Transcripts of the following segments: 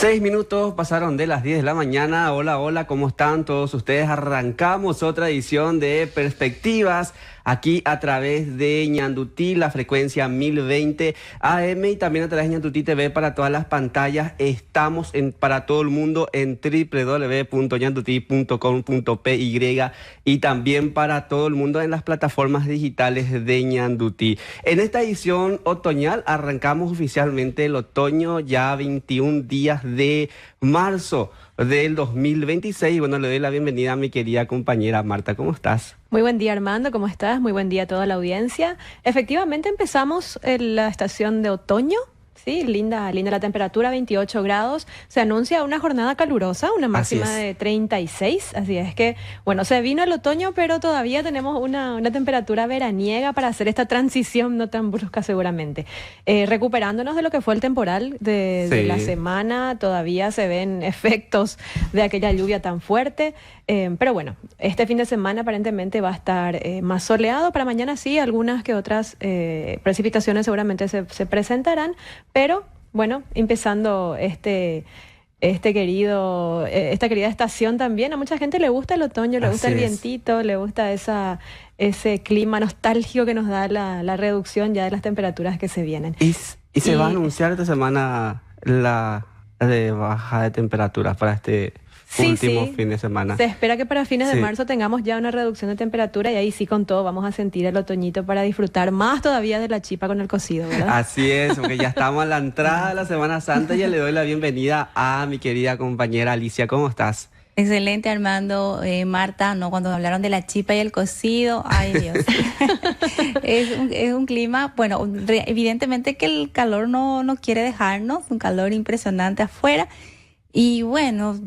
6 minutos pasaron de las 10 de la mañana. Hola, hola, ¿cómo están todos ustedes? Arrancamos otra edición de Perspectivas aquí a través de Ñandutí, la frecuencia 1020 AM y también a través de Ñandutí TV para todas las pantallas. Estamos para todo el mundo en www.ñandutí.com.py y también para todo el mundo en las plataformas digitales de Ñandutí. En esta edición otoñal arrancamos oficialmente el otoño, ya 21 días de marzo del 2026. Bueno, le doy la bienvenida a mi querida compañera Marta. ¿Cómo estás? Muy buen día, Armando, ¿cómo estás? Muy buen día a toda la audiencia. Efectivamente empezamos la estación de otoño. Sí, linda la temperatura, 28 grados. Se anuncia una jornada calurosa, una máxima de 36. Así es que, bueno, se vino el otoño, pero todavía tenemos una temperatura veraniega para hacer esta transición no tan brusca seguramente. Recuperándonos de lo que fue el temporal de la semana, todavía se ven efectos de aquella lluvia tan fuerte. Pero bueno, este fin de semana aparentemente va a estar más soleado. Para mañana sí, algunas que otras precipitaciones seguramente se presentarán. Pero bueno, empezando esta querida estación también. A mucha gente le gusta el otoño, le gusta el vientito, le gusta ese clima nostálgico que nos da la reducción ya de las temperaturas que se vienen. Y se va a anunciar esta semana la de baja de temperaturas para este último fin de semana. Se espera que para fines de marzo tengamos ya una reducción de temperatura y ahí sí con todo vamos a sentir el otoñito para disfrutar más todavía de la chipa con el cocido, ¿verdad? Así es, porque ya estamos a la entrada de la Semana Santa y ya le doy la bienvenida a mi querida compañera Alicia. ¿Cómo estás? Excelente, Armando. Marta, no, cuando hablaron de la chipa y el cocido, ay Dios. Es un clima, bueno, evidentemente que el calor no quiere dejarnos, un calor impresionante afuera. Y bueno,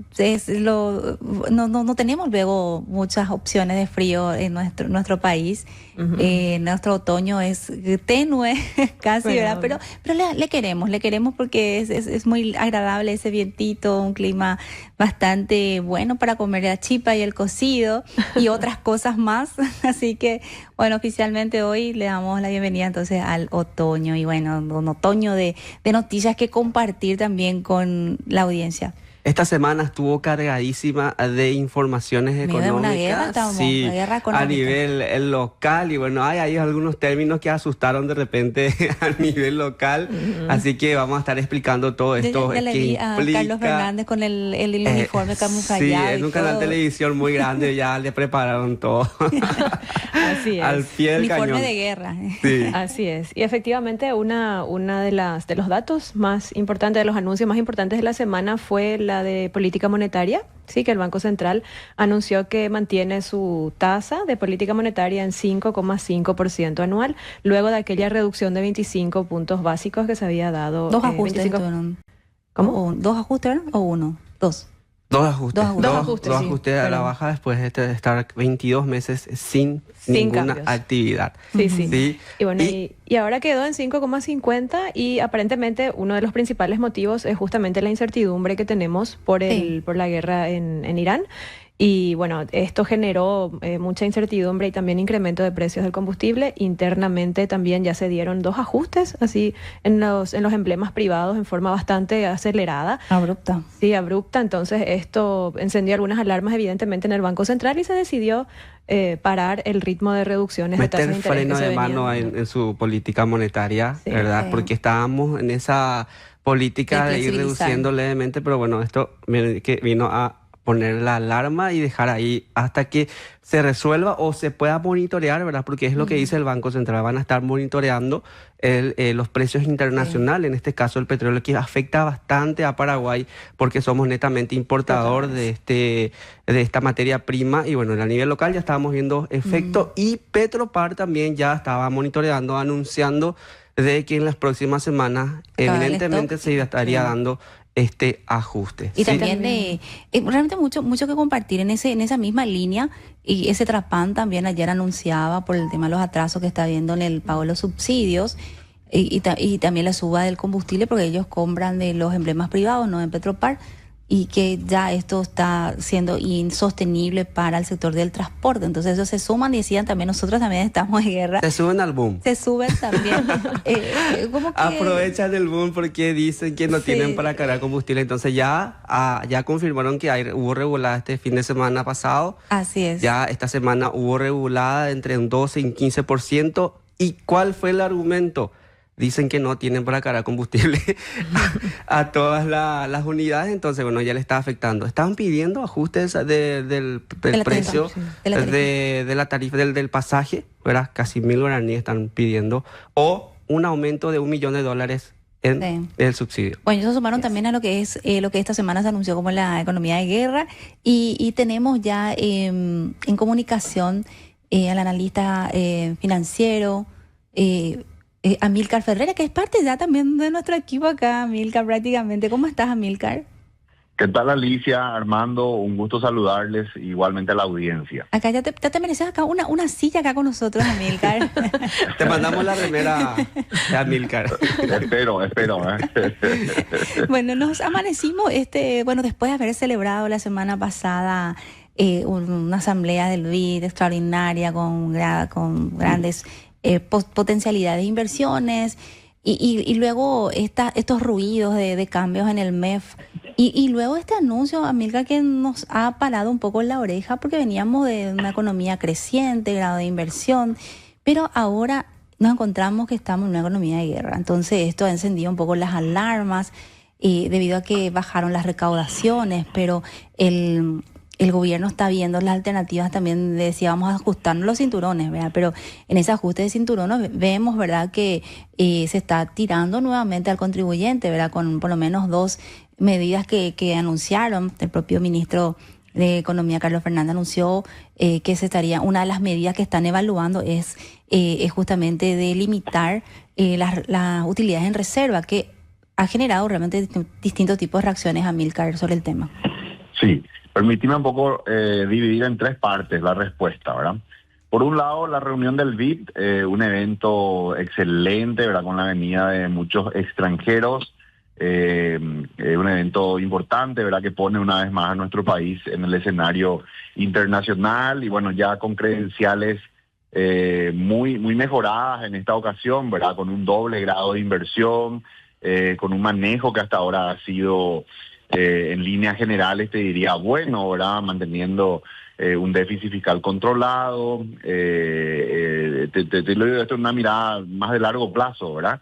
no tenemos luego muchas opciones de frío en nuestro país. Nuestro otoño es tenue casi, bueno, ¿verdad? Pero le queremos porque es muy agradable ese vientito, un clima bastante bueno para comer la chipa y el cocido y otras cosas más. Así que, bueno, oficialmente hoy le damos la bienvenida entonces al otoño y bueno, un otoño de noticias que compartir también con la audiencia. Esta semana estuvo cargadísima de informaciones económicas, una guerra económica a nivel local y bueno, hay algunos términos que asustaron de repente a nivel local, así que vamos a estar explicando todo esto. Ya le vi a Carlos Fernández con el uniforme camuflado. Sí, es un canal de televisión muy grande, ya le prepararon todo. Así es. Al pie del uniforme cañón. de guerra. Sí. Así es. Y efectivamente una de los datos más importantes, de los anuncios más importantes de la semana fue la de política monetaria, sí, que el Banco Central anunció que mantiene su tasa de política monetaria en 5,5% anual, luego de aquella reducción de 25 puntos básicos que se había dado. ¿Dos ajustes? ¿Cómo? ¿Dos ajustes o uno? Dos. Dos ajustes a la Perdón. baja después de estar 22 meses sin ninguna cambios. actividad. Sí. Y bueno, y ahora quedó en 5,50 y aparentemente uno de los principales motivos es justamente la incertidumbre que tenemos por la guerra en Irán. Y bueno, esto generó mucha incertidumbre y también incremento de precios del combustible. Internamente también ya se dieron dos ajustes, así en los emblemas privados en forma bastante acelerada. Abrupta. Sí, abrupta. Entonces esto encendió algunas alarmas evidentemente en el Banco Central y se decidió parar el ritmo de reducciones de tasas de interés. Meter freno de mano en su política monetaria, ¿verdad? Porque estábamos en esa política de ir reduciendo levemente, pero bueno, esto que vino a poner la alarma y dejar ahí hasta que se resuelva o se pueda monitorear, ¿verdad? Porque es lo que dice el Banco Central, van a estar monitoreando los precios internacionales, en este caso el petróleo, que afecta bastante a Paraguay porque somos netamente importador de esta materia prima y bueno, a nivel local ya estábamos viendo efecto y Petropar también ya estaba monitoreando, anunciando de que en las próximas semanas evidentemente se estaría dando este ajuste. Y también realmente mucho que compartir en esa misma línea, y ese Trapán también ayer anunciaba por el tema de los atrasos que está habiendo en el pago de los subsidios y también la suba del combustible porque ellos compran de los emblemas privados, no en Petropar, y que ya esto está siendo insostenible para el sector del transporte. Entonces ellos se suman y decían también, nosotros también estamos en guerra. Se suben al boom. Se suben también. Como que... Aprovechan el boom porque dicen que no tienen para cargar combustible. Entonces ya confirmaron que hubo regulada este fin de semana pasado. Así es. Ya esta semana hubo regulada entre un 12 y un 15%. ¿Y cuál fue el argumento? Dicen que no tienen para cargar combustible a todas las unidades, entonces bueno, ya le está afectando. Estaban pidiendo ajustes del precio de la tarifa del pasaje, ¿verdad? Casi 1.000 guaraníes están pidiendo, o un aumento de $1 millón en el subsidio. Bueno, ellos se sumaron también a lo que esta semana se anunció como la economía de guerra, y tenemos ya en comunicación al analista financiero, Amílcar Ferreira, que es parte ya también de nuestro equipo acá, Amílcar, prácticamente. ¿Cómo estás, Amílcar? ¿Qué tal, Alicia, Armando? Un gusto saludarles, igualmente a la audiencia. Acá ya te mereces acá una silla acá con nosotros, Amílcar. Te mandamos la remera de Amílcar. Espero. Bueno, nos amanecimos, después de haber celebrado la semana pasada una asamblea del BID extraordinaria con grandes potencialidades de inversiones y luego estos ruidos de cambios en el MEF y luego este anuncio, Amílcar, que nos ha parado un poco en la oreja porque veníamos de una economía creciente, grado de inversión, pero ahora nos encontramos que estamos en una economía de guerra. Entonces esto ha encendido un poco las alarmas debido a que bajaron las recaudaciones, pero el gobierno está viendo las alternativas. También decía, vamos a ajustarnos los cinturones, ¿verdad? Pero en ese ajuste de cinturones vemos, ¿verdad?, que se está tirando nuevamente al contribuyente, ¿verdad?, con por lo menos 2 medidas que anunciaron. El propio ministro de Economía, Carlos Fernández, anunció que una de las medidas que están evaluando es justamente de limitar las utilidades en reserva, que ha generado realmente distintos tipos de reacciones, Amílcar, sobre el tema. Sí. Permíteme un poco dividir en 3 partes la respuesta, ¿verdad? Por un lado, la reunión del BID, un evento excelente, ¿verdad? Con la venida de muchos extranjeros, un evento importante, ¿verdad? Que pone una vez más a nuestro país en el escenario internacional y bueno, ya con credenciales muy mejoradas en esta ocasión, ¿verdad? Con un doble grado de inversión, con un manejo que hasta ahora ha sido... en líneas generales te diría bueno, ¿verdad? Manteniendo un déficit fiscal controlado, te lo digo, esto es una mirada más de largo plazo, ¿verdad?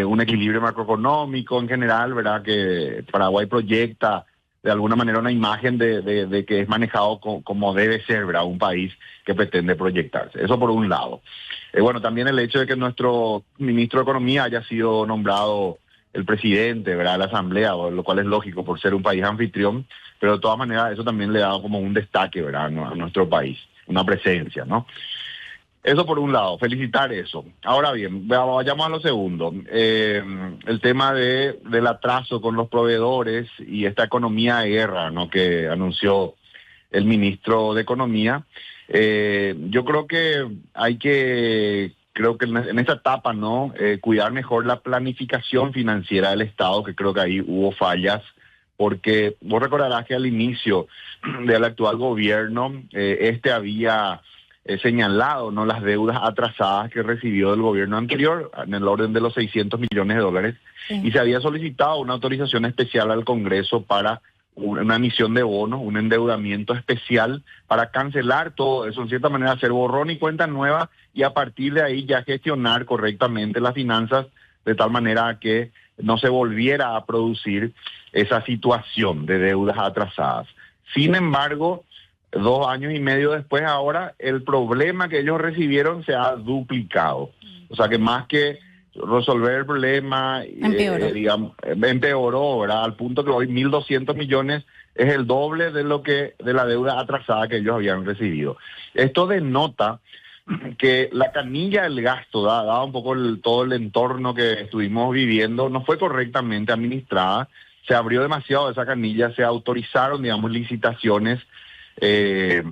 Un equilibrio macroeconómico en general, ¿verdad? Que Paraguay proyecta de alguna manera una imagen de que es manejado como debe ser, ¿verdad? Un país que pretende proyectarse. Eso por un lado. Bueno, también el hecho de que nuestro ministro de Economía haya sido nombrado el presidente, ¿verdad?, de la Asamblea, lo cual es lógico por ser un país anfitrión, pero de todas maneras eso también le da como un destaque, ¿verdad?, a nuestro país, una presencia, ¿no? Eso por un lado, felicitar eso. Ahora bien, vayamos a lo segundo. El tema del atraso con los proveedores y esta economía de guerra, ¿no?, que anunció el ministro de Economía. Yo creo que creo que en esta etapa, ¿no?, cuidar mejor la planificación financiera del Estado, que creo que ahí hubo fallas, porque vos recordarás que al inicio del actual gobierno, había señalado, ¿no?, las deudas atrasadas que recibió del gobierno anterior, en el orden de los $600 millones, sí. Y se había solicitado una autorización especial al Congreso para una emisión de bonos, un endeudamiento especial para cancelar todo eso, en cierta manera hacer borrón y cuenta nueva y a partir de ahí ya gestionar correctamente las finanzas de tal manera que no se volviera a producir esa situación de deudas atrasadas. Sin embargo, 2 años y medio después, ahora el problema que ellos recibieron se ha duplicado. O sea que más que resolver el problema, empeoró, ¿verdad? Al punto que hoy 1.200 millones es el doble de la deuda atrasada que ellos habían recibido. Esto denota que la canilla del gasto, dado un poco todo el entorno que estuvimos viviendo, no fue correctamente administrada, se abrió demasiado esa canilla, se autorizaron, digamos, licitaciones, que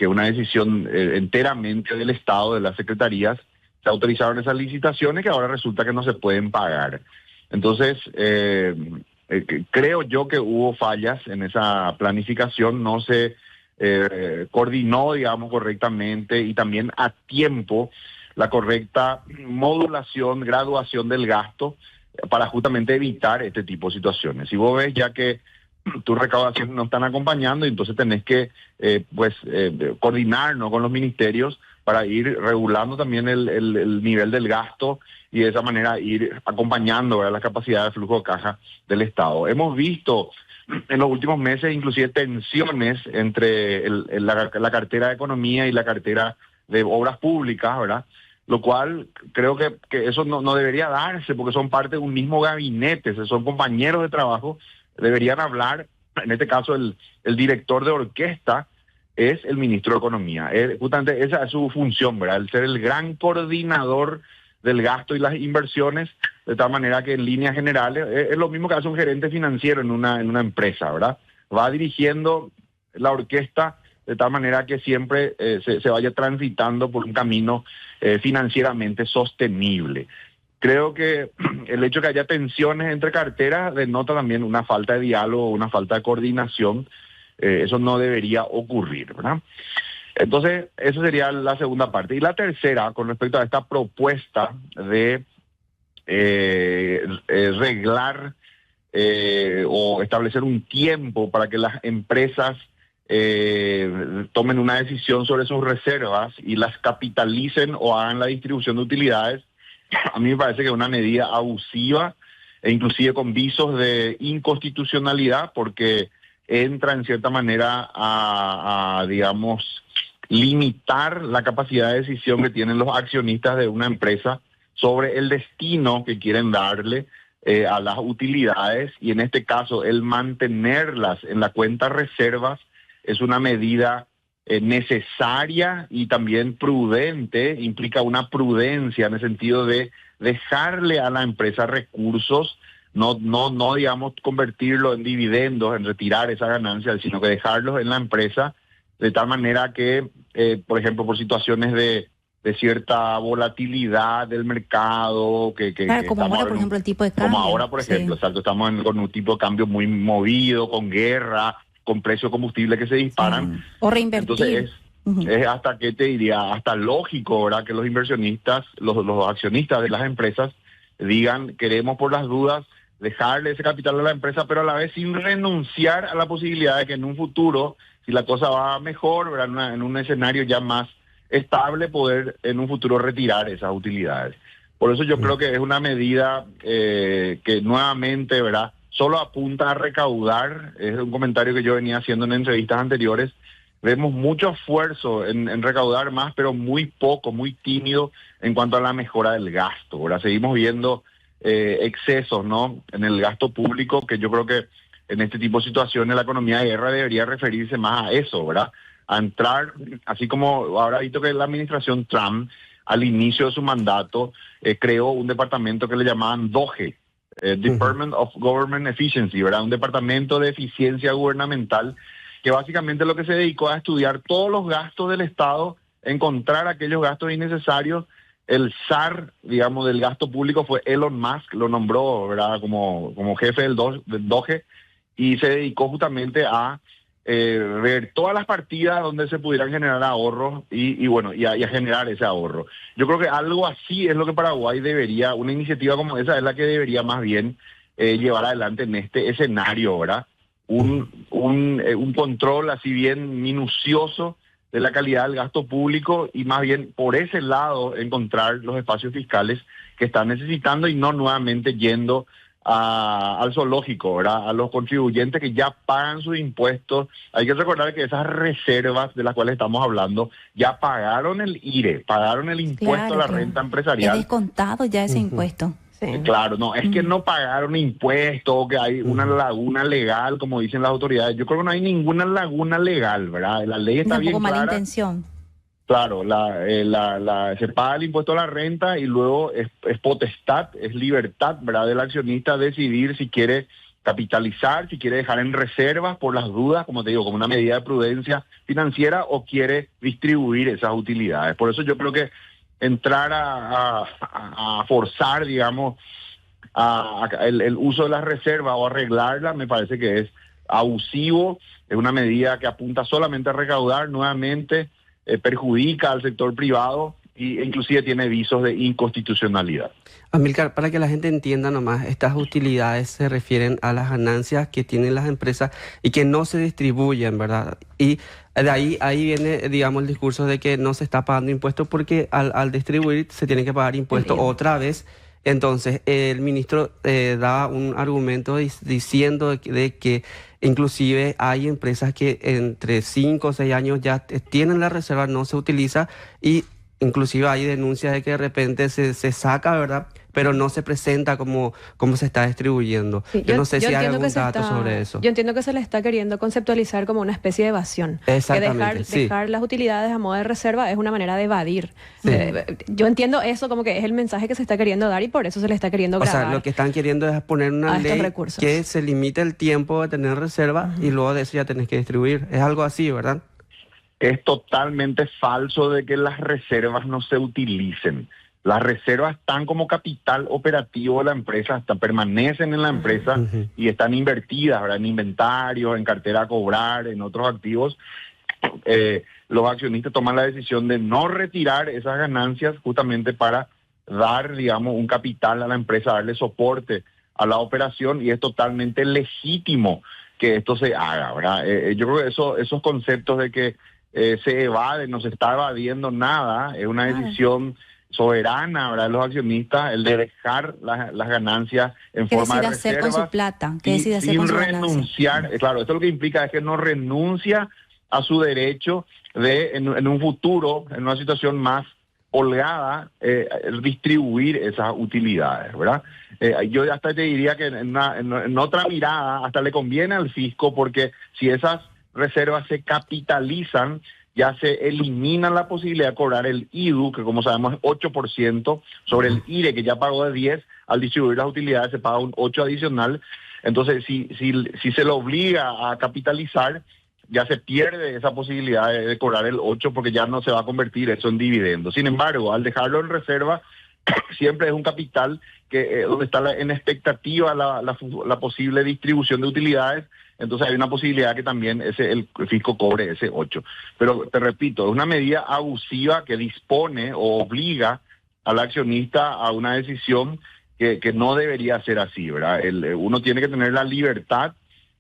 una decisión enteramente del Estado, de las secretarías, se autorizaron esas licitaciones que ahora resulta que no se pueden pagar. Entonces, creo yo que hubo fallas en esa planificación, no se coordinó, digamos, correctamente y también a tiempo la correcta modulación, graduación del gasto para justamente evitar este tipo de situaciones. Si vos ves ya que tus recaudaciones no están acompañando, entonces tenés que coordinar, ¿no?, con los ministerios para ir regulando también el nivel del gasto y de esa manera ir acompañando, ¿verdad?, la capacidad de flujo de caja del Estado. Hemos visto en los últimos meses inclusive tensiones entre la cartera de Economía y la cartera de Obras Públicas, ¿verdad? Lo cual creo que eso no debería darse porque son parte de un mismo gabinete, son compañeros de trabajo, deberían hablar. En este caso el director de orquesta es el ministro de Economía. Justamente esa es su función, ¿verdad? El ser el gran coordinador del gasto y las inversiones, de tal manera que en líneas generales es lo mismo que hace un gerente financiero en una empresa, ¿verdad? Va dirigiendo la orquesta de tal manera que siempre se vaya transitando por un camino financieramente sostenible. Creo que el hecho de que haya tensiones entre carteras denota también una falta de diálogo, una falta de coordinación. Eso no debería ocurrir, ¿verdad? Entonces, eso sería la segunda parte. Y la tercera, con respecto a esta propuesta de reglar o establecer un tiempo para que las empresas tomen una decisión sobre sus reservas y las capitalicen o hagan la distribución de utilidades, a mí me parece que es una medida abusiva e inclusive con visos de inconstitucionalidad, porque entra en cierta manera a digamos, limitar la capacidad de decisión que tienen los accionistas de una empresa sobre el destino que quieren darle a las utilidades, y en este caso el mantenerlas en la cuenta reservas es una medida necesaria y también prudente, implica una prudencia en el sentido de dejarle a la empresa recursos, no digamos convertirlo en dividendos, en retirar esa ganancia, sino que dejarlos en la empresa de tal manera que, por ejemplo, por situaciones de cierta volatilidad del mercado, claro, como ahora, por ejemplo, el tipo de cambio. Como ahora, por ejemplo, exacto, estamos con un tipo de cambio muy movido, con guerra, con precios de combustible que se disparan. Sí. O reinvertir. Entonces es hasta, ¿qué te diría? Hasta lógico, ¿verdad?, que los inversionistas, los accionistas de las empresas digan, queremos por las dudas dejarle ese capital a la empresa, pero a la vez sin renunciar a la posibilidad de que en un futuro, si la cosa va mejor, ¿verdad?, en un escenario ya más estable, poder en un futuro retirar esas utilidades. Por eso yo creo que es una medida que nuevamente, ¿verdad?, solo apunta a recaudar. Es un comentario que yo venía haciendo en entrevistas anteriores. Vemos mucho esfuerzo en recaudar más, pero muy poco, muy tímido en cuanto a la mejora del gasto. Ahora seguimos viendo excesos, ¿no?, en el gasto público, que yo creo que en este tipo de situaciones la economía de guerra debería referirse más a eso, ¿verdad? A entrar, así como ahora he visto que la administración Trump, al inicio de su mandato, creó un departamento que le llamaban DOGE, Department of Government Efficiency, ¿verdad? Un departamento de eficiencia gubernamental que básicamente lo que se dedicó a estudiar todos los gastos del Estado, encontrar aquellos gastos innecesarios. El zar, digamos, del gasto público fue Elon Musk, lo nombró, ¿verdad?, como jefe del DOGE, y se dedicó justamente a ver todas las partidas donde se pudieran generar ahorros y a generar ese ahorro. Yo creo que algo así es lo que Paraguay debería, una iniciativa como esa es la que debería más bien llevar adelante en este escenario, ¿verdad? Un control así bien minucioso de la calidad del gasto público y más bien por ese lado encontrar los espacios fiscales que están necesitando y no nuevamente yendo al zoológico, ¿verdad?, a los contribuyentes que ya pagan sus impuestos. Hay que recordar que esas reservas de las cuales estamos hablando ya pagaron el IRE, pagaron el impuesto a la renta empresarial. Es descontado ya ese impuesto. Sí. Claro, no, es que no pagaron impuestos, que hay una laguna legal, como dicen las autoridades. Yo creo que no hay ninguna laguna legal, ¿verdad? La ley está bien clara. Mala intención. Claro, se paga el impuesto a la renta y luego es potestad, es libertad, ¿verdad?, del accionista decidir si quiere capitalizar, si quiere dejar en reservas por las dudas, como te digo, como una medida de prudencia financiera, o quiere distribuir esas utilidades. Por eso yo creo que entrar a forzar, digamos, el uso de las reservas o arreglarlas, me parece que es abusivo, es una medida que apunta solamente a recaudar, nuevamente perjudica al sector privado e inclusive tiene visos de inconstitucionalidad. Amílcar, para que la gente entienda nomás, estas utilidades se refieren a las ganancias que tienen las empresas y que no se distribuyen, ¿verdad? Y de ahí viene, digamos, el discurso de que no se está pagando impuestos porque al distribuir se tiene que pagar impuestos otra vez. Entonces, el ministro da un argumento diciendo de que inclusive hay empresas que entre 5 o 6 años ya tienen la reserva, no se utiliza y inclusive hay denuncias de que de repente se saca, ¿verdad? Pero no se presenta como se está distribuyendo. Sí, yo no sé si hay algún dato sobre eso. Yo entiendo que se le está queriendo conceptualizar como una especie de evasión. Exactamente, que dejar las utilidades a modo de reserva es una manera de evadir. Sí. Yo entiendo eso como que es el mensaje que se está queriendo dar y por eso se le está queriendo grabar. O sea, lo que están queriendo es poner una ley que se limite el tiempo de tener reserva y luego de eso ya tenés que distribuir. Es algo así, ¿verdad? Es totalmente falso de que las reservas no se utilicen. Las reservas están como capital operativo de la empresa, permanecen en la empresa y están invertidas, ¿verdad? En inventarios, en cartera a cobrar, en otros activos. Los accionistas toman la decisión de no retirar esas ganancias justamente para dar, digamos, un capital a la empresa, darle soporte a la operación y es totalmente legítimo que esto se haga, ¿verdad? Yo creo que esos conceptos de que se evade, no se está evadiendo nada, es una decisión soberana, ¿verdad? De los accionistas, el de dejar las ganancias en forma de reserva. ¿Qué decide hacer con su plata? ¿Qué decide hacer con su ganancia? Sin renunciar, claro, esto lo que implica es que no renuncia a su derecho de, en un futuro, en una situación más holgada, distribuir esas utilidades, ¿verdad? Yo hasta te diría que en otra mirada hasta le conviene al fisco porque si esas reservas se capitalizan, ya se elimina la posibilidad de cobrar el IDU, que como sabemos es 8%, sobre el IRE, que ya pagó de 10, al distribuir las utilidades se paga un 8 adicional. Entonces, si se lo obliga a capitalizar, ya se pierde esa posibilidad de cobrar el 8 porque ya no se va a convertir eso en dividendo. Sin embargo, al dejarlo en reserva, siempre es un capital que donde está en expectativa la posible distribución de utilidades. Entonces hay una posibilidad que también el fisco cobre ese 8. Pero te repito, es una medida abusiva que dispone o obliga al accionista a una decisión que no debería ser así, ¿verdad? Uno tiene que tener la libertad,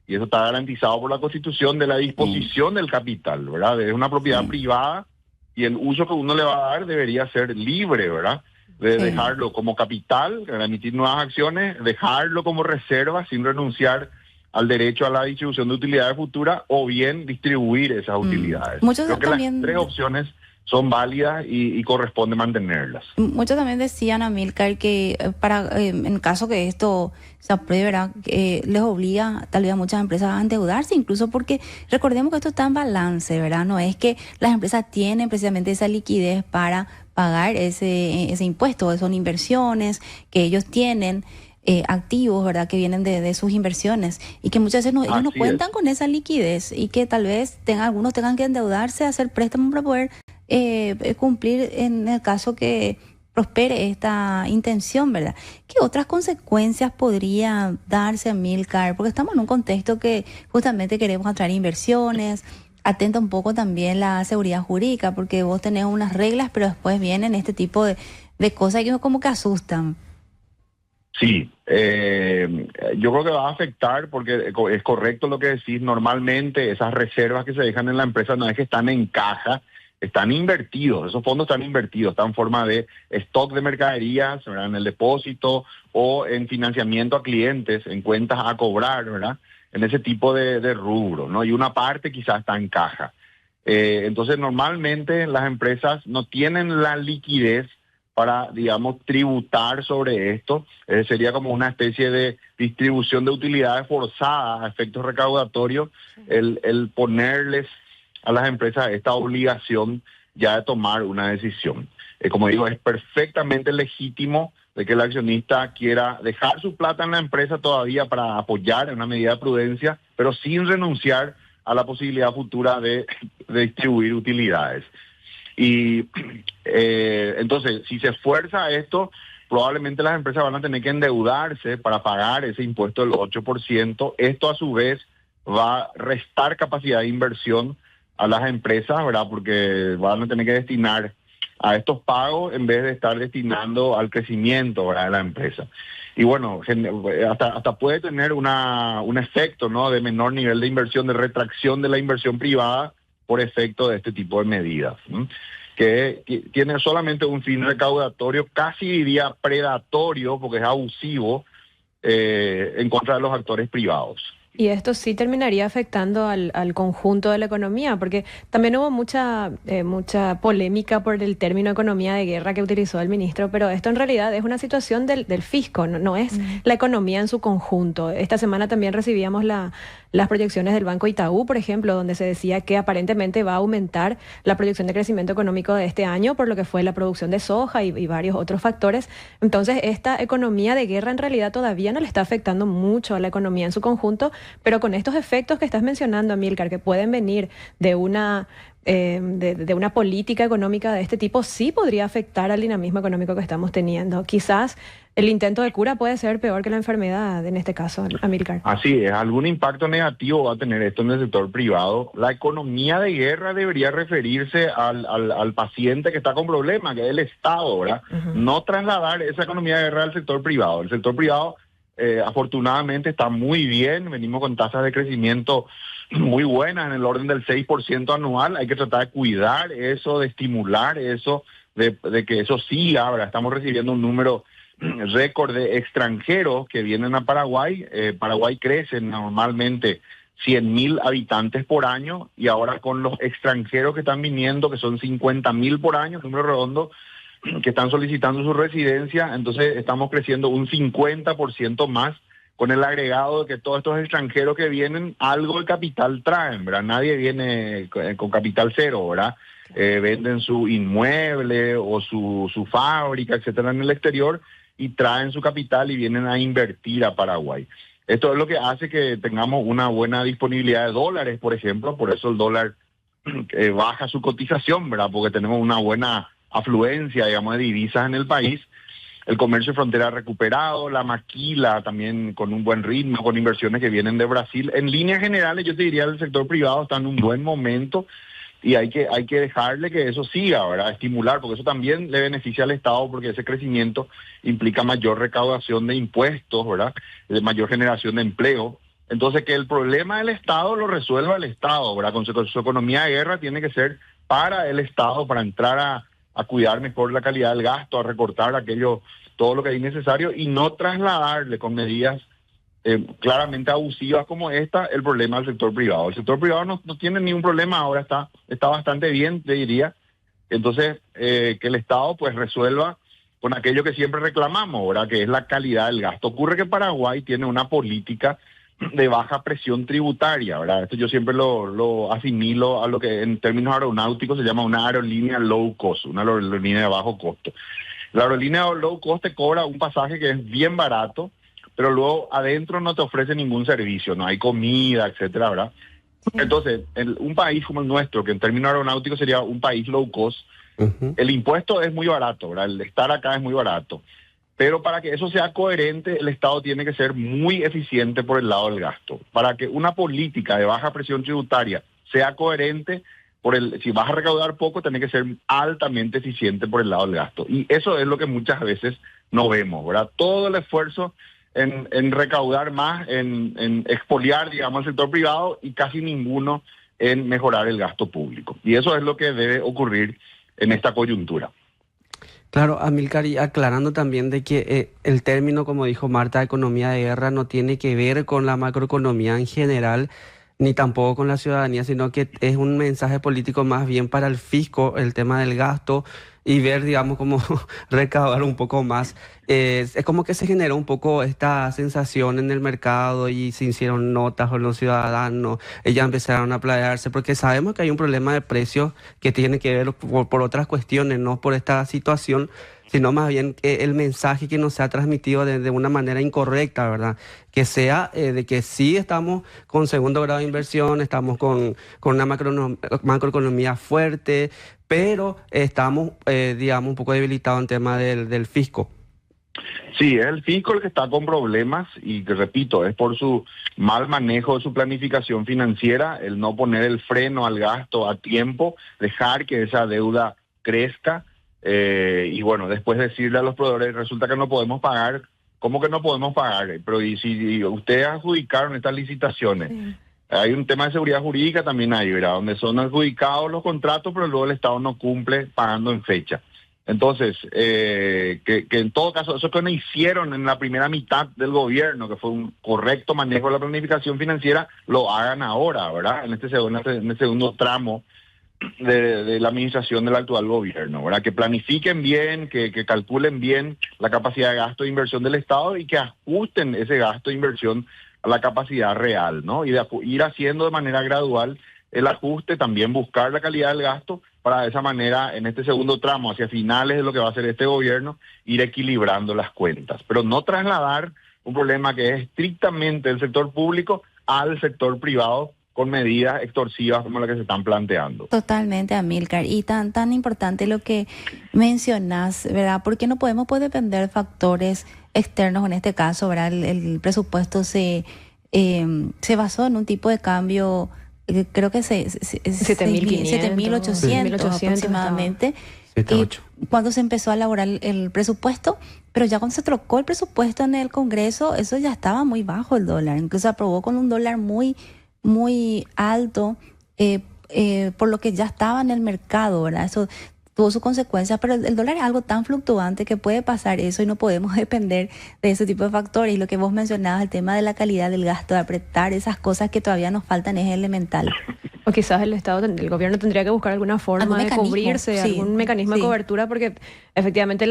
y eso está garantizado por la Constitución, de la disposición del capital, ¿verdad? Es una propiedad privada y el uso que uno le va a dar debería ser libre, ¿verdad? De dejarlo como capital, emitir nuevas acciones, dejarlo como reserva sin renunciar al derecho a la distribución de utilidades futuras o bien distribuir esas utilidades. Creo que las tres opciones son válidas y corresponde mantenerlas. Muchos también decían, Amílcar, que en caso que esto se apruebe, ¿verdad? Les obliga tal vez a muchas empresas a endeudarse, incluso porque recordemos que esto está en balance, ¿verdad? No es que las empresas tienen precisamente esa liquidez para pagar ese impuesto, son inversiones que ellos tienen, activos, ¿verdad? Que vienen de sus inversiones y que muchas veces ellos no cuentan con esa liquidez y que tal vez algunos tengan que endeudarse, hacer préstamos para poder cumplir en el caso que prospere esta intención, ¿verdad? ¿Qué otras consecuencias podría darse, Amílcar? Porque estamos en un contexto que justamente queremos atraer inversiones, atenta un poco también la seguridad jurídica, porque vos tenés unas reglas, pero después vienen este tipo de cosas que como que asustan. Sí, yo creo que va a afectar porque es correcto lo que decís. Normalmente esas reservas que se dejan en la empresa no es que están en caja, están invertidos, esos fondos están invertidos, están en forma de stock de mercaderías, ¿verdad? En el depósito o en financiamiento a clientes, en cuentas a cobrar, ¿verdad? En ese tipo de rubro, ¿no? Y una parte quizás está en caja. Entonces normalmente las empresas no tienen la liquidez para, digamos, tributar sobre esto. Sería como una especie de distribución de utilidades forzada a efectos recaudatorios, el ponerles a las empresas esta obligación ya de tomar una decisión. Como digo, es perfectamente legítimo de que el accionista quiera dejar su plata en la empresa todavía para apoyar en una medida de prudencia, pero sin renunciar a la posibilidad futura de distribuir utilidades. Y entonces, si se fuerza esto, probablemente las empresas van a tener que endeudarse para pagar ese impuesto del 8%. Esto a su vez va a restar capacidad de inversión a las empresas, ¿verdad? Porque van a tener que destinar a estos pagos en vez de estar destinando al crecimiento, ¿verdad?, de la empresa. Y bueno, hasta puede tener un efecto, ¿no?, de menor nivel de inversión, de retracción de la inversión privada por efecto de este tipo de medidas, ¿no?, que tiene solamente un fin recaudatorio, casi diría predatorio, porque es abusivo, en contra de los actores privados. Y esto sí terminaría afectando al conjunto de la economía, porque también hubo mucha polémica por el término economía de guerra que utilizó el ministro, pero esto en realidad es una situación del fisco, no es la economía en su conjunto. Esta semana también recibíamos las proyecciones del Banco Itaú, por ejemplo, donde se decía que aparentemente va a aumentar la proyección de crecimiento económico de este año por lo que fue la producción de soja y varios otros factores. Entonces, esta economía de guerra en realidad todavía no le está afectando mucho a la economía en su conjunto, pero con estos efectos que estás mencionando, Amílcar, que pueden venir de una política económica de este tipo, sí podría afectar al dinamismo económico que estamos teniendo. Quizás el intento de cura puede ser peor que la enfermedad en este caso, Amílcar. Así es, algún impacto negativo va a tener esto en el sector privado. La economía de guerra debería referirse al paciente que está con problemas, que es el Estado, ¿verdad? No trasladar esa economía de guerra al sector privado. El sector privado afortunadamente está muy bien, venimos con tasas de crecimiento muy buenas, en el orden del 6% anual. Hay que tratar de cuidar eso, de estimular eso, de que eso siga. Ahora estamos recibiendo un número récord de extranjeros que vienen a Paraguay. Paraguay crece normalmente 100.000 habitantes por año, y ahora con los extranjeros que están viniendo, que son 50.000 por año, número redondo, que están solicitando su residencia, entonces estamos creciendo un 50% más, con el agregado de que todos estos extranjeros que vienen, algo de capital traen, ¿verdad? Nadie viene con capital cero, ¿verdad? Venden su inmueble o su fábrica, etcétera, en el exterior, y traen su capital y vienen a invertir a Paraguay. Esto es lo que hace que tengamos una buena disponibilidad de dólares, por ejemplo, por eso el dólar baja su cotización, ¿verdad? Porque tenemos una buena afluencia, digamos, de divisas en el país. El comercio de frontera recuperado, la maquila también con un buen ritmo, con inversiones que vienen de Brasil. En líneas generales, yo te diría que el sector privado está en un buen momento y hay que dejarle que eso siga, ¿verdad? Estimular, porque eso también le beneficia al Estado, porque ese crecimiento implica mayor recaudación de impuestos, ¿verdad? De mayor generación de empleo. Entonces, que el problema del Estado lo resuelva el Estado, ¿verdad? Con su economía de guerra tiene que ser para el Estado, para entrar a cuidar mejor la calidad del gasto, a recortar todo lo que es necesario, y no trasladarle con medidas claramente abusivas como esta el problema al sector privado. El sector privado no tiene ningún problema, ahora está bastante bien, te diría. Entonces, que el Estado pues resuelva con aquello que siempre reclamamos, ¿verdad?, que es la calidad del gasto. Ocurre que Paraguay tiene una política de baja presión tributaria, ¿verdad? Esto yo siempre lo asimilo a lo que en términos aeronáuticos se llama una aerolínea low cost, una aerolínea de bajo costo. La aerolínea low cost te cobra un pasaje que es bien barato, pero luego adentro no te ofrece ningún servicio, no hay comida, etcétera, ¿verdad? Entonces, un país como el nuestro, que en términos aeronáuticos sería un país low cost, el impuesto es muy barato, ¿verdad? El estar acá es muy barato. Pero para que eso sea coherente, el Estado tiene que ser muy eficiente por el lado del gasto. Para que una política de baja presión tributaria sea coherente, si vas a recaudar poco, tiene que ser altamente eficiente por el lado del gasto. Y eso es lo que muchas veces no vemos, ¿verdad? Todo el esfuerzo en recaudar más, en expoliar, digamos, al sector privado, y casi ninguno en mejorar el gasto público. Y eso es lo que debe ocurrir en esta coyuntura. Claro, Amílcar, y aclarando también de que el término, como dijo Marta, economía de guerra, no tiene que ver con la macroeconomía en general, ni tampoco con la ciudadanía, sino que es un mensaje político más bien para el fisco, el tema del gasto, y ver, digamos, cómo recaudar un poco más. Es como que se generó un poco esta sensación en el mercado y se hicieron notas con los ciudadanos, ya empezaron a playarse, porque sabemos que hay un problema de precios que tiene que ver por otras cuestiones, no por esta situación, sino más bien el mensaje que nos se ha transmitido de una manera incorrecta, ¿verdad? Que sea de que sí estamos con segundo grado de inversión, estamos con una macroeconomía fuerte, pero estamos, digamos, un poco debilitados en tema del fisco. Sí, es el fisco el que está con problemas y que, repito, es por su mal manejo de su planificación financiera, el no poner el freno al gasto a tiempo, dejar que esa deuda crezca y bueno, después decirle a los proveedores, resulta que no podemos pagar. ¿Cómo que no podemos pagar? Pero y si ustedes adjudicaron estas licitaciones, sí. Hay un tema de seguridad jurídica también ahí, ¿verdad? Donde son adjudicados los contratos, pero luego el Estado no cumple pagando en fecha. Entonces, que en todo caso, eso que no hicieron en la primera mitad del gobierno, que fue un correcto manejo de la planificación financiera, lo hagan ahora, ¿verdad? En este segundo tramo de la administración del actual gobierno, ¿verdad? Que planifiquen bien, que calculen bien la capacidad de gasto e inversión del Estado y que ajusten ese gasto e inversión a la capacidad real, ¿no? Y de ir haciendo de manera gradual el ajuste, también buscar la calidad del gasto para de esa manera, en este segundo tramo, hacia finales de lo que va a hacer este gobierno, ir equilibrando las cuentas. Pero no trasladar un problema que es estrictamente del sector público al sector privado con medidas extorsivas como las que se están planteando. Totalmente, Amílcar. Y tan importante lo que mencionás, ¿verdad? Porque no podemos depender de factores externos, en este caso, ¿verdad? El presupuesto se basó en un tipo de cambio, creo que 7.800 aproximadamente. Cuando se empezó a elaborar el presupuesto, pero ya cuando se trocó el presupuesto en el Congreso, eso ya estaba muy bajo el dólar. Incluso aprobó con un dólar muy alto, por lo que ya estaba en el mercado, ¿verdad? Eso tuvo sus consecuencias, pero el dólar es algo tan fluctuante que puede pasar eso y no podemos depender de ese tipo de factores. Y lo que vos mencionabas, el tema de la calidad del gasto, de apretar esas cosas que todavía nos faltan, es elemental. O quizás el gobierno tendría que buscar alguna forma de cubrirse, sí, algún mecanismo de cobertura, porque efectivamente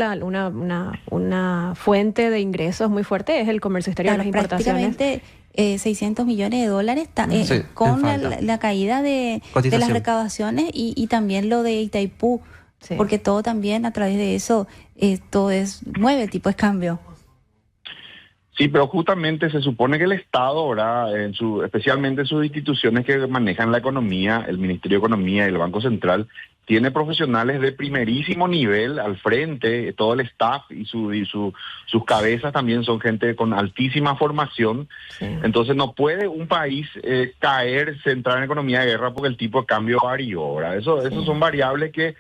una fuente de ingresos muy fuerte es el comercio exterior, las importaciones. Prácticamente 600 millones de dólares con la caída de las recaudaciones y también lo de Itaipú, sí. Porque todo también a través de eso, todo mueve el tipo de cambio. Sí, pero justamente se supone que el Estado, ¿verdad? Especialmente en sus instituciones que manejan la economía, el Ministerio de Economía y el Banco Central, tiene profesionales de primerísimo nivel al frente, todo el staff y sus cabezas también son gente con altísima formación. Sí. Entonces no puede un país entrar en economía de guerra porque el tipo de cambio varió, ¿verdad? Esos son variables que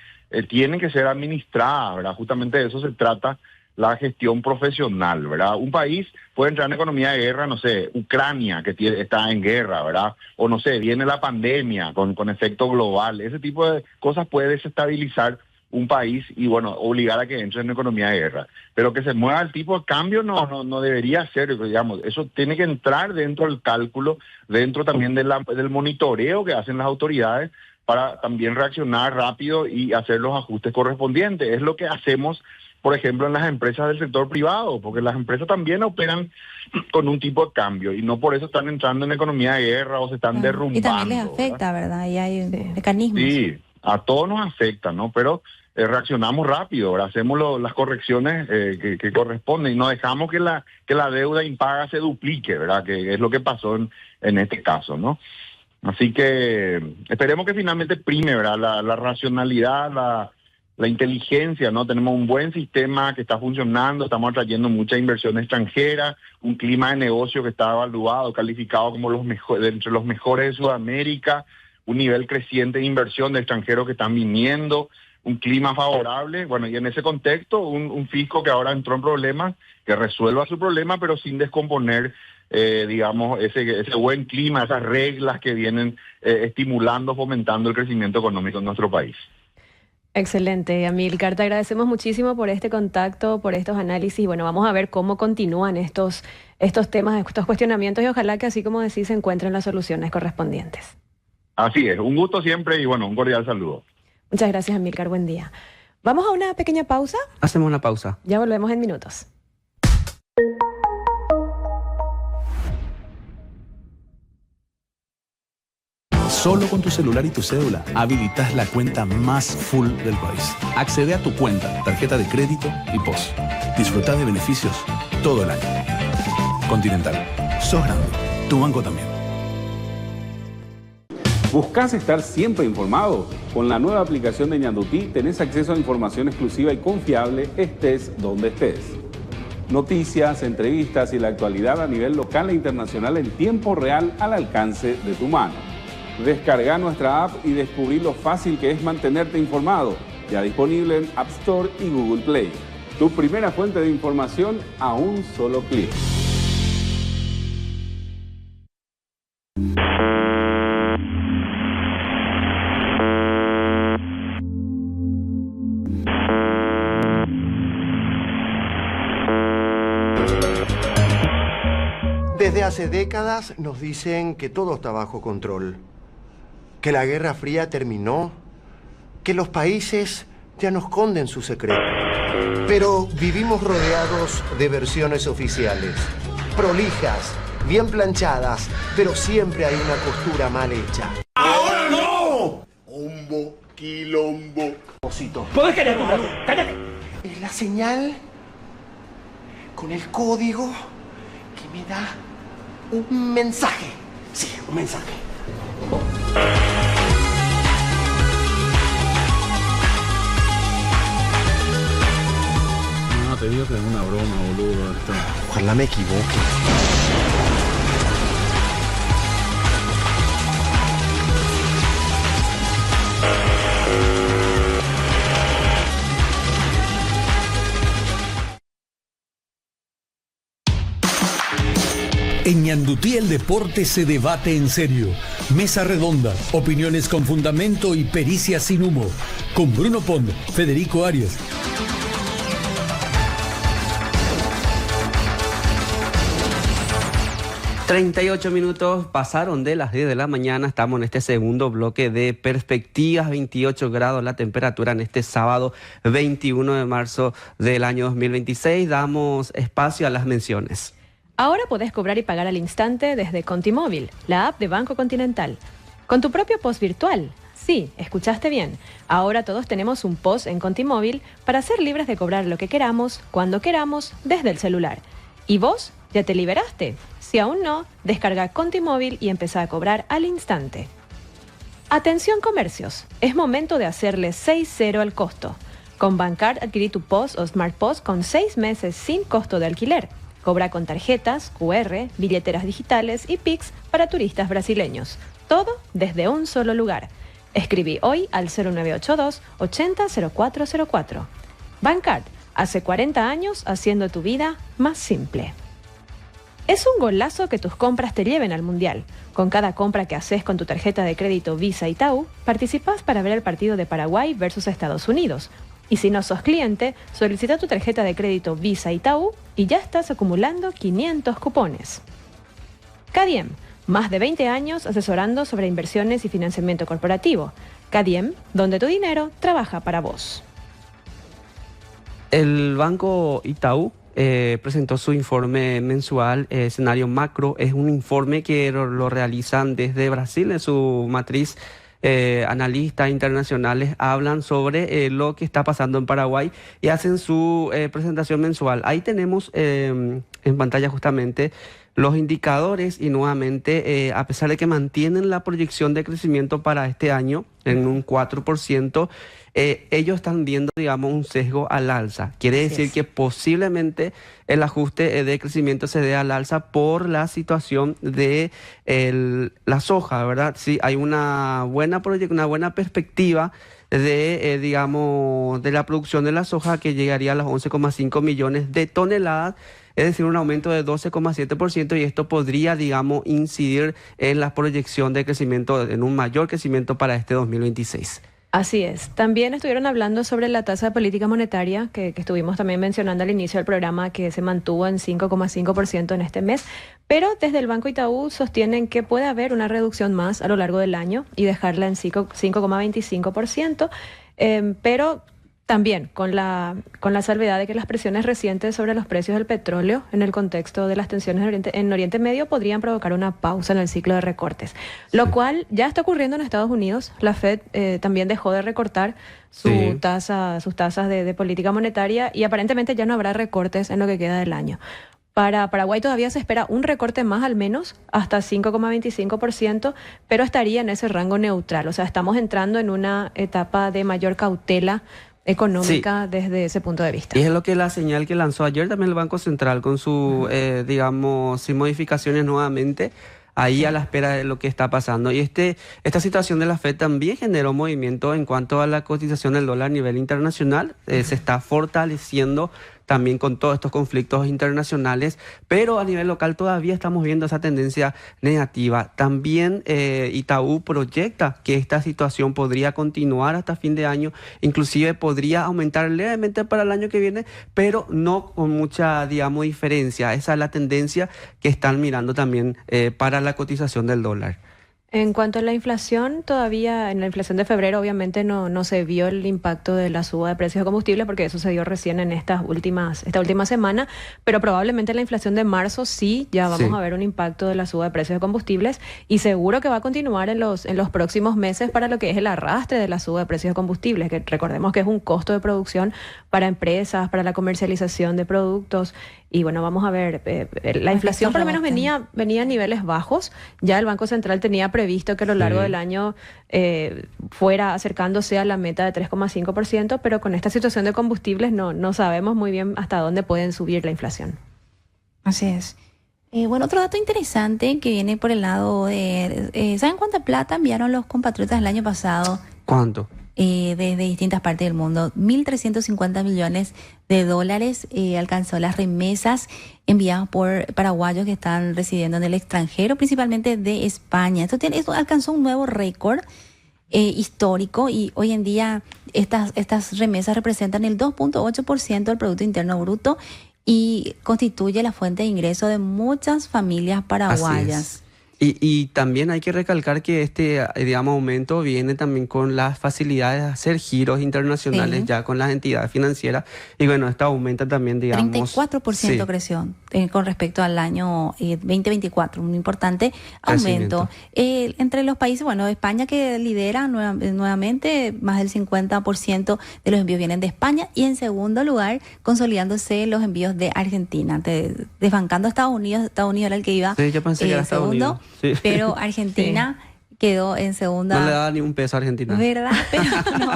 tienen que ser administradas, ¿verdad? Justamente de eso se trata la gestión profesional, ¿verdad? Un país puede entrar en economía de guerra, no sé, Ucrania, que está en guerra, ¿verdad? O no sé, viene la pandemia con efecto global. Ese tipo de cosas puede desestabilizar un país y, bueno, obligar a que entre en economía de guerra. Pero que se mueva el tipo de cambio no debería ser, digamos. Eso tiene que entrar dentro del cálculo, dentro también del monitoreo que hacen las autoridades para también reaccionar rápido y hacer los ajustes correspondientes. Es lo que hacemos, por ejemplo, en las empresas del sector privado, porque las empresas también operan con un tipo de cambio y no por eso están entrando en economía de guerra o se están derrumbando. Y también les afecta, ¿verdad? Y hay mecanismos. Sí, a todos nos afecta, ¿no? Pero reaccionamos rápido, ¿verdad? Hacemos las correcciones que corresponden y no dejamos que la deuda impaga se duplique, ¿verdad? Que es lo que pasó en este caso, ¿no? Así que esperemos que finalmente prime, ¿verdad? La racionalidad, la inteligencia, ¿no? Tenemos un buen sistema que está funcionando, estamos atrayendo mucha inversión extranjera, un clima de negocio que está evaluado, calificado como entre los mejores de Sudamérica, un nivel creciente de inversión de extranjeros que están viniendo, un clima favorable, bueno, y en ese contexto un fisco que ahora entró en problemas, que resuelva su problema, pero sin descomponer digamos, ese buen clima, esas reglas que vienen estimulando, fomentando el crecimiento económico en nuestro país. Excelente, Amílcar, te agradecemos muchísimo por este contacto, por estos análisis. Y bueno, vamos a ver cómo continúan estos temas, estos cuestionamientos y ojalá que, así como decís, se encuentren las soluciones correspondientes. Así es, un gusto siempre y bueno, un cordial saludo. Muchas gracias, Amílcar, buen día. ¿Vamos a una pequeña pausa? Hacemos una pausa. Ya volvemos en minutos. Solo con tu celular y tu cédula habilitas la cuenta más full del país. Accede a tu cuenta, tarjeta de crédito y POS. Disfruta de beneficios todo el año. Continental. Sos grande. Tu banco también. ¿Buscas estar siempre informado? Con la nueva aplicación de Ñandutí tenés acceso a información exclusiva y confiable estés donde estés. Noticias, entrevistas y la actualidad a nivel local e internacional en tiempo real al alcance de tu mano. Descarga nuestra app y descubrí lo fácil que es mantenerte informado. Ya disponible en App Store y Google Play. Tu primera fuente de información a un solo clic. Desde hace décadas nos dicen que todo está bajo control, que la Guerra Fría terminó, que los países ya no esconden sus secretos. Pero vivimos rodeados de versiones oficiales, prolijas, bien planchadas, pero siempre hay una costura mal hecha. ¡Ahora no! Hombo, quilombo. ¿Podés querer tu brazo? ¡Cállate! Es la señal con el código que me da un mensaje. Sí, un mensaje. No, te digo que es una broma, boludo. Esto. Ojalá me equivoque. En Ñandutí el deporte se debate en serio. Mesa redonda, opiniones con fundamento y pericia sin humo. Con Bruno Pond, Federico Arias. ...38 pasaron de las 10 de la mañana... ...estamos en este segundo bloque de Perspectivas... ...28 grados la temperatura en este sábado... ...21 de marzo del año 2026... ...damos espacio a las menciones. Ahora podés cobrar y pagar al instante desde Contimóvil, la app de Banco Continental. Con tu propio POS virtual. Sí, escuchaste bien. Ahora todos tenemos un POS en Contimóvil para ser libres de cobrar lo que queramos, cuando queramos, desde el celular. ¿Y vos? ¿Ya te liberaste? Si aún no, descarga Contimóvil y empezá a cobrar al instante. Atención comercios, es momento de hacerle 6-0 al costo. Con Bancard adquirí tu POS o Smart POS con 6 meses sin costo de alquiler. Cobra con tarjetas, QR, billeteras digitales y Pix para turistas brasileños. Todo desde un solo lugar. Escribí hoy al 0982 80 0404. Bancard, hace 40 años haciendo tu vida más simple. Es un golazo que tus compras te lleven al Mundial. Con cada compra que haces con tu tarjeta de crédito Visa Itaú, participás para ver el partido de Paraguay versus Estados Unidos. Y si no sos cliente, solicita tu tarjeta de crédito Visa Itaú y ya estás acumulando 500 cupones. Cadiem, más de 20 años asesorando sobre inversiones y financiamiento corporativo. Cadiem, donde tu dinero trabaja para vos. El Banco Itaú presentó su informe mensual, escenario macro. Es un informe que lo realizan desde Brasil en su matriz. Analistas internacionales hablan sobre lo que está pasando en Paraguay y hacen su presentación mensual. Ahí tenemos en pantalla justamente los indicadores y nuevamente, a pesar de que mantienen la proyección de crecimiento para este año en un 4%, ellos están viendo, digamos, un sesgo al alza. Quiere decir que posiblemente el ajuste de crecimiento se dé al alza por la situación de la soja, ¿verdad? Sí, hay una buena perspectiva de, digamos, de la producción de la soja que llegaría a los 11,5 millones de toneladas, es decir, un aumento de 12,7%, y esto podría, digamos, incidir en la proyección de crecimiento, en un mayor crecimiento para este 2026. Así es. También estuvieron hablando sobre la tasa de política monetaria, que estuvimos también mencionando al inicio del programa, que se mantuvo en 5,5% en este mes, pero desde el Banco Itaú sostienen que puede haber una reducción más a lo largo del año y dejarla en 5,25%, pero también con la salvedad de que las presiones recientes sobre los precios del petróleo en el contexto de las tensiones en Oriente Medio podrían provocar una pausa en el ciclo de recortes, lo cual ya está ocurriendo en Estados Unidos. La Fed también dejó de recortar sus tasas de política monetaria y aparentemente ya no habrá recortes en lo que queda del año. Para Paraguay todavía se espera un recorte más, al menos hasta 5,25%, pero estaría en ese rango neutral. O sea, estamos entrando en una etapa de mayor cautela económica desde ese punto de vista. Y es lo que la señal que lanzó ayer también el Banco Central con su, digamos, sin modificaciones nuevamente, ahí a la espera de lo que está pasando. Y esta situación de la FED también generó movimiento en cuanto a la cotización del dólar a nivel internacional. Se está fortaleciendo también con todos estos conflictos internacionales, pero a nivel local todavía estamos viendo esa tendencia negativa. También Itaú proyecta que esta situación podría continuar hasta fin de año, inclusive podría aumentar levemente para el año que viene, pero no con mucha, digamos, diferencia. Esa es la tendencia que están mirando también para la cotización del dólar. En cuanto a la inflación, todavía en la inflación de febrero obviamente no se vio el impacto de la suba de precios de combustible porque eso se dio recién en esta última semana, pero probablemente la inflación de marzo sí, ya vamos a ver un impacto de la suba de precios de combustibles y seguro que va a continuar en los próximos meses para lo que es el arrastre de la suba de precios de combustibles, que recordemos que es un costo de producción para empresas, para la comercialización de productos. Y bueno, vamos a ver, la inflación por lo menos venía a niveles bajos. Ya el Banco Central tenía previsto que a lo largo del año fuera acercándose a la meta de 3,5%, pero con esta situación de combustibles no sabemos muy bien hasta dónde pueden subir la inflación. Así es. Bueno, otro dato interesante que viene por el lado de... ¿saben cuánta plata enviaron los compatriotas el año pasado? ¿Cuánto? Desde distintas partes del mundo. 1.350 millones de dólares alcanzó las remesas enviadas por paraguayos que están residiendo en el extranjero, principalmente de España. Esto alcanzó un nuevo récord histórico y hoy en día estas remesas representan el 2.8% del Producto Interno Bruto y constituye la fuente de ingreso de muchas familias paraguayas. Y también hay que recalcar que digamos, aumento viene también con las facilidades de hacer giros internacionales ya con las entidades financieras. Y bueno, esto aumenta también, digamos... 34% creció con respecto al año 2024, un importante aumento. Entre los países, bueno, España que lidera nuevamente, más del 50% de los envíos vienen de España. Y en segundo lugar, consolidándose los envíos de Argentina, desbancando a Estados Unidos. Estados Unidos era el que iba yo pensé que era segundo. Sí. Pero Argentina quedó en segunda. No le daba ni un peso a Argentina. ¿Verdad? Pero no,